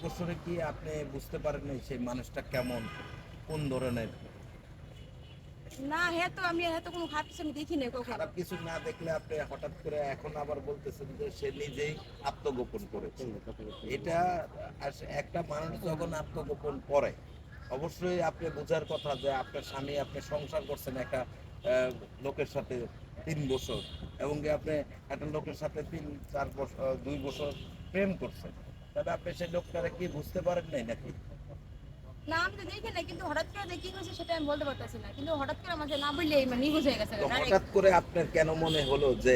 বছরে কি আপনি বুঝতে পারেন নাই সেই মানুষটা কেমন, কোন ধরনের? না হ্যাঁ তো আমি হ্যাঁ তো কোনো খারাপ কিছু আমি দেখি নাই কখনো। খারাপ কিছু না দেখলে আপনি হঠাৎ করে এখন আবার বলতেছেন যে সে নিজেই আত্মগোপন করেছে। এটা একটা মানুষ যখন আত্মগোপন করে, অবশ্যই আপনি বোঝার কথা যে আপনার স্বামী, আপনি সংসার করছেন একটা আহ, লোকের সাথে 3 বছর, এবং কি আপনি একটা লোকের সাথে 3-4 বছর 2 বছর প্রেম করছেন, তবে আপনি সেই লোকটারে কি বুঝতে পারেন নাই নাকি? না আমি তো দেখি নাই, কিন্তু হঠাৎ করে যে কি হয়েছে সেটা আমি বলতে পারতেছি না, কিন্তু হঠাৎ করে আমাকে না বললে মানে নিখোঁজ হয়ে গেছে তো ডাইরেক্ট। হঠাৎ করে আপনার কেন মনে হলো যে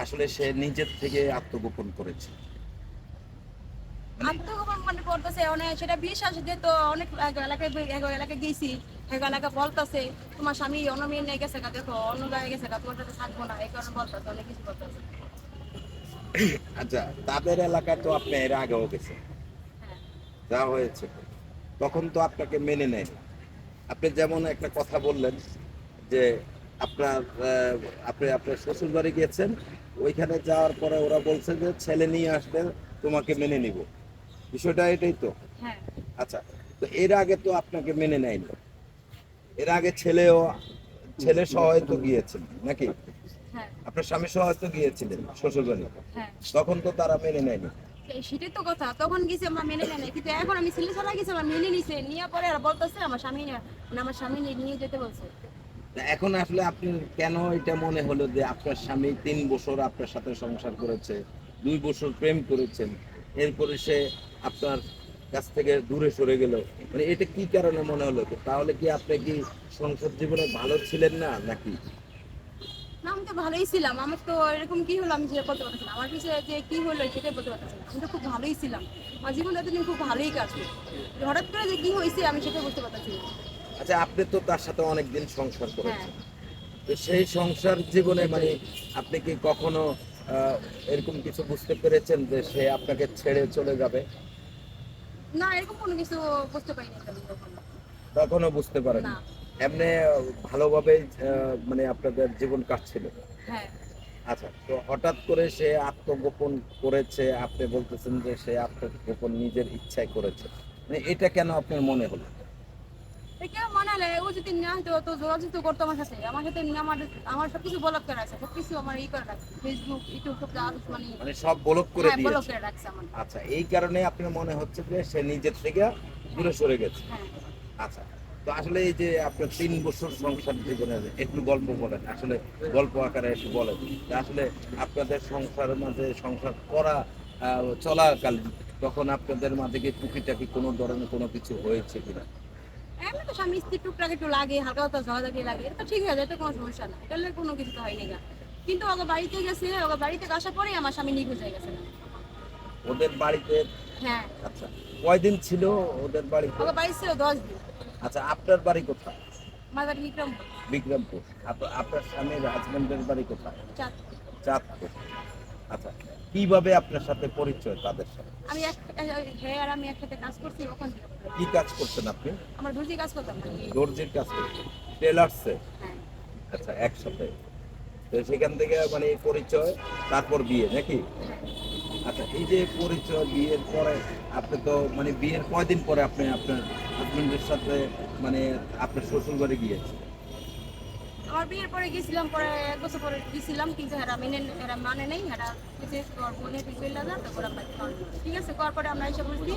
আসলে সে নিজের থেকে আত্মগোপন করেছে? মানে আত্মগোপন মনে করতেছে অনেক, সেটা বিশ্বাস দিয়ে তো অনেক এলাকায় গেছি, এলাকা বলতেছে তোমার স্বামী অন্য মেয়ে নিয়ে গেছে গা, দেখো অন্য জায়গায় গেছে গা, তোমার সাথে থাকবো না, এই কারণে বলতেছে অনেক কিছু বলতেছে। আচ্ছা, তাদের এলাকায় তো আপনি এর আগেও গেছেন, হ্যাঁ যা হয়েছে, তখন তো আপনাকে মেনে নেয়নি। আপনি যেমন একটা কথা বললেন যে আপনার আপনি আপনার শ্বশুর বাড়ি গিয়েছেন, ওইখানে যাওয়ার পরে ওরা বলছে যে ছেলে নিয়ে আসলে তোমাকে মেনে নিব, বিষয়টা এটাই তো? হ্যাঁ আচ্ছা, তো এর আগে তো আপনাকে মেনে নেয়নি, এর আগে ছেলে সহ তো গিয়েছেন নাকি? হ্যাঁ আপনার স্বামী সহ তো গিয়েছিলেন শ্বশুর বাড়ি, হ্যাঁ তখন তো তারা মেনে নেয়নি। সেটাই তো কথা, তখন গেছি আমরা মেনে নেয় নাই, কিন্তু এখন আমি ছেলে ছাড়া গেছি আমার মেনে নিছে, নিয়ে পরে আর বলতেছে আমার স্বামী মানে আমার স্বামী নিয়ে যেতে বলছে। তা এখন আসলে আপনি কেন এটা মনে হলো যে আপনার স্বামী 3 বছর আপনার সাথে সংসার করেছে, 2 বছর প্রেম করেছেন, এরপরে সে আপনার কাছ থেকে দূরে সরে গেল, মানে এটা কি কারণে মনে হলো? তো তাহলে কি আপনি কি সংসার জীবনে ভালো ছিলেন না নাকি? না আমি তো ভালোই ছিলাম, আমার তো এরকম কি হলো আমি সেটা বলতে পারতেছি না, আমার পিছনে যে কি হলো সেটাই বলতে পারতেছি না, আমি তো খুব ভালোই ছিলাম, আমার জীবন এতদিন খুব ভালোই কাটছে, হঠাৎ করে যে কি হয়েছে আমি সেটা বুঝতে পারতেছি না। আচ্ছা, আপনি তো তার সাথে অনেকদিন সংসার হ্যাঁ করেছেন, তো সেই সংসার জীবনে মানে আপনি কি কখনো আহ, এরকম কিছু বুঝতে পেরেছেন যে সে আপনাকে ছেড়ে চলে যাবে? না এরকম কোনো কিছু বুঝতে পারিনি আমি কখনো। কখনো বুঝতে পারেন? না। এমনি ভালোভাবে মানে আপনাদের জীবন কাটছিল? হ্যাঁ আচ্ছা, তো হঠাৎ করে সে আত্মগোপন করেছে, আপনি বলতেছেন যে সে আত্মগোপন নিজের ইচ্ছায় করেছে, মানে এটা কেন আপনার মনে হলো? এটা মনে হলে ও যদি না হতো তো যোগাযোগ তো করতো আমার সাথে নিয়ে আমার আমার সবকিছু ব্লক করে রাখছে, সবকিছু আমার ই করে রাখছে, ফেসবুক ইউটিউব সব যা কিছু মানে। মানে সব ব্লক করে হ্যাঁ ব্লক দিয়েছে? করে রাখছে আমার। আচ্ছা, এই কারণে আপনার মনে হচ্ছে যে সে নিজের থেকে দূরে সরে গেছে? হ্যাঁ আচ্ছা, তো আসলে এই যে আপনার 3 বছর সংসার জীবনের একটু গল্প বলেন, আসলে গল্প আকারে একটু বলেন যে আসলে আপনাদের সংসারের মাঝে সংসার করা চলাকালীন তখন আপনাদের মাঝে কি টুকিটাকি কোনো ধরনের কোনো কিছু হয়েছে কিনা? এমনি তো স্বামী স্ত্রী টুকটাক একটু লাগে, হালকা হালকা ঝগড়াঝাটি লাগে, এটা তো ঠিক হয়ে যায়, এটা কোনো সমস্যা না, এটা কোনো কিছু তো হয়নি গা। কিন্তু ওকে বাড়িতে গেছে, ওকে বাড়িতে আসার পরেই আমার স্বামী নিখোঁজ হয়ে গেছে। ওদের বাড়িতে? হ্যাঁ আচ্ছা, কয়দিন ছিল ওদের বাড়িতে? ওকে বাড়ি ছিল 10 দিন। আচ্ছা, আপনার বাড়ি কোথায়? আমার বাড়ি বিক্রমপুর। বিক্রমপুর। আপনার স্বামীর হাজবেন্ডের বাড়ি কোথায়? চাঁদপুর। চাঁদপুর। আচ্ছা, কিভাবে আপনার সাথে পরিচয় তাদের সাথে? আমি হ্যাঁ আর আমি একসাথে কাজ করছি ওখান থেকে। কি কাজ করছেন আপনি? আমার দর্জি কাজ করতাম না। দর্জির কাজ করছেন, টেলার্সে? হ্যাঁ আচ্ছা, একসাথে। তো সেখান থেকে মানে এই পরিচয়, তারপর বিয়ে নাকি? আচ্ছা, এই যে পরিচয়, বিয়ের পরে আপনি তো মানে বিয়ের কয়দিন পরে আপনি আপনার হাজবেন্ডের সাথে মানে আপনার শ্বশুর বাড়ি গিয়েছেন? আমার বিয়ের পরে গেছিলাম, পরে 1 বছর পরে গেছিলাম, কিন্তু এরা মানে নেই, এরা কিছু বোনের পিছিয়ে লাগা তারপর আমরা ঠিক আছে করার পরে আমরা এসে বলছি।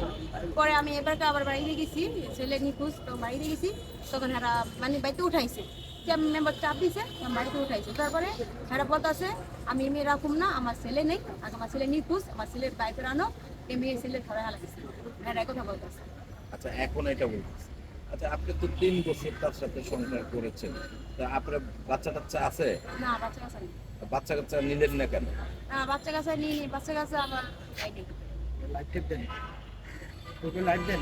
পরে আমি এবারকে আবার বাড়িতে গেছি, ছেলে নিখোঁজ তো বাড়িতে গেছি, তখন এরা মানে বাড়িতে উঠাইছে, যে মেম্বার চাপ দিছে আমি বাড়িতে উঠাইছে, তারপরে এরা বলতেছে আমি মেয়ে রাখুম না, আমার ছেলে নেই, আর আমার ছেলে নিখোঁজ, আমার ছেলের বাইকে আনো, এই মেয়ে ছেলে ধরে হালা গেছে, এরা কথা বলতেছে। আচ্ছা, এখন এটা বলতেছি। আচ্ছা, আপনি তো 3 বছর তার সাথে সংসার করেছেন, তা আপনার বাচ্চা টাচ্চা আছে? না বাচ্চা কাছে নেই। বাচ্চা কাচ্চা নিলেন না কেন? না বাচ্চা কাছে নিয়ে নি, বাচ্চা কাছে আমার আইডি। লাইট দেন, তোকে লাইট দেন।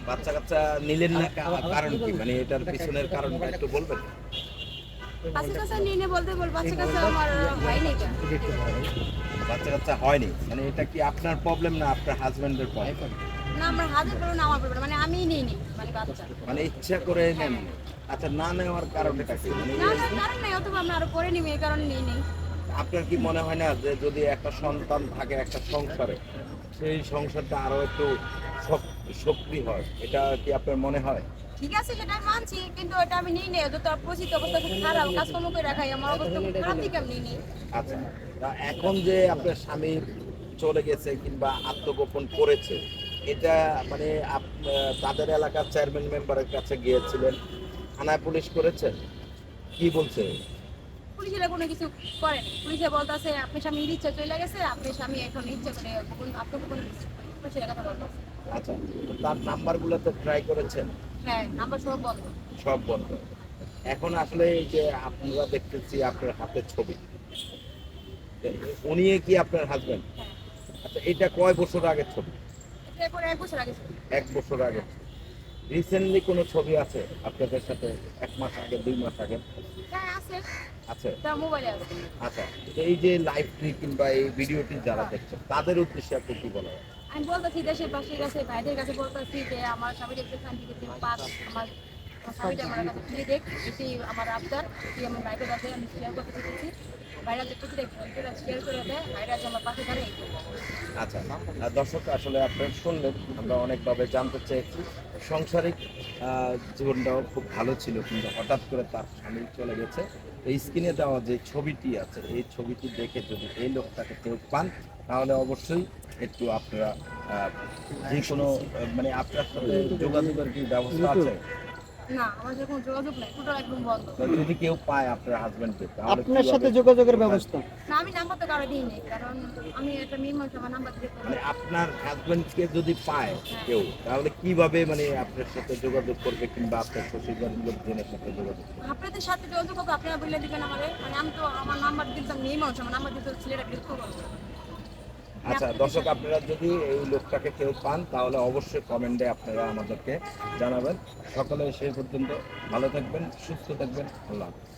বাচ্চা কাচ্চা নিলেন না কারণ কি, মানে এটার পিছনের কারণটা একটু বলবেন? বাচ্চা কাছে নিয়ে নে বলতে বল, বাচ্চা কাছে আমার হয়নি কেন। বাচ্চা কাচ্চা হয়নি মানে এটা কি আপনার প্রবলেম না আপনার হাজবেন্ডের প্রবলেম? না আমার হাতে পড়ো না, আমার পড়ো মানে আমি নিয়ে নিই মানে বাচ্চা। মানে ইচ্ছা করে নেন? আচ্ছা, না নেওয়ার কারণটা কি মানে? না না কারণ নেই, অথবা আমরা আরো পরে নিবি এই কারণে নিয়ে নিই। আপনার কি মনে হয় না যে যদি একটা সন্তান থাকে একটা সংসারে, সেই সংসারটা আরো একটু সক্রিয় হয়, এটা কি আপনার মনে হয়? ঠিক আছে সেটা আমি মানছি, কিন্তু এটা আমি নিই নেই। তো পরিচিত অবস্থা খুব খারাপ, কাজকর্ম করে রাখাই, আমার অবস্থা খুব খারাপ দিকে আমি নিই নেই। আচ্ছা, তা এখন যে আপনার স্বামী চলে গেছে কিংবা আত্মগোপন করেছে, এটা মানে তাদের এলাকার চেয়ারম্যান মেম্বারের কাছে গিয়েছিলেন, থানায় পুলিশ করেছেন, কি বলছে? পুলিশেরা কোনো কিছু করে না। পুলিশে বলতেছে আপনার স্বামী ইচ্ছা চলে গেছে, আপনার স্বামী এখন ইচ্ছা করে আত্মগোপন পুলিশের কথা বলতেছে। আচ্ছা, তো তার নাম্বারগুলোতে ট্রাই করেছেন? হ্যাঁ, নাম্বার সব বন্ধ। সব বন্ধ। এখন আসলে এই যে আপনারা দেখতেছি আপনার হাতে ছবি, উনি কি আপনার হাজবেন্ড? হ্যাঁ, আচ্ছা, এটা কয় বছর আগের ছবি? এটা পরে 1 বছর আগে ছিল। 1 বছর আগে। রিসেন্টলি কোনো ছবি আছে আপনাদের সাথে 1 মাস আগে, 2 মাস আগে? হ্যাঁ আছে, আছে। তার মোবাইলে আছে। আচ্ছা, তো এই যে লাইভটি কিংবা এই ভিডিওটি যারা দেখছেন তাদের উদ্দেশ্যে আপনি কি বলা হয়? আমি বলতেছি দেশের পাশের কাছে ভাইদের কাছে বলতেছি যে আমার স্বামীর একটু শান্তি করতে পাস, আমার স্বামীটা আমার কাছে ফিরে দেখ, এটি আমার আবদার। তুই আমার ভাইদের কাছে আমি শেয়ার করতে চেয়েছি, ভাইরা যে প্রতিটা শেয়ার করে দেয়, ভাইরা যে আমার পাশে দাঁড়ায়। আচ্ছা, দর্শক আসলে আপনারা শুনলেন, আমরা অনেকভাবে জানতে চেয়েছি। সাংসারিক জীবনটাও খুব ভালো ছিল, কিন্তু হঠাৎ করে তার স্বামী চলে গেছে। এই স্ক্রিনে দেওয়া যে ছবিটি আছে, এই ছবিটি দেখে যদি এই লোকটাকে কেউ পান, তাহলে অবশ্যই একটু আপনারা যে কোনো মানে আপনার সাথে যোগাযোগের কি ব্যবস্থা আছে? না, আমার যখন যোগাযোগ নাই, টোটাল একদম বন্ধ। তো যদি কেউ পায় আপনার হাজবেন্ডকে, তাহলে আপনার সাথে কিভাবে- যোগাযোগের ব্যবস্থা? না, আমি নাম্বার তো কারো দিই নেই, কারণ আমি একটা মেয়ে মানুষ, আমার নাম্বার দিতে মানে আপনার হাজবেন্ডকে যদি পায় কেউ, তাহলে কিভাবে মানে আপনার সাথে যোগাযোগ করবে কিংবা আপনার শ্বশুর বাড়ির লোকজনের সাথে যোগাযোগ করবে? আপনাদের সাথে যোগাযোগ করবো, আপনারা বলে দিবেন আমারে। মানে আমি তো আমার নাম্বার দিতাম মেয়ে মানুষ, আমার নাম্বার দিতে ছেলেটা বিরক্ত করবো। আচ্ছা দর্শক, আপনারা যদি এই লোকটাকে কেউ পান তাহলে অবশ্যই কমেন্টে আপনারা আমাদেরকে জানাবেন। সকলে সেই পর্যন্ত ভালো থাকবেন, সুস্থ থাকবেন, আল্লাহ হাফেজ।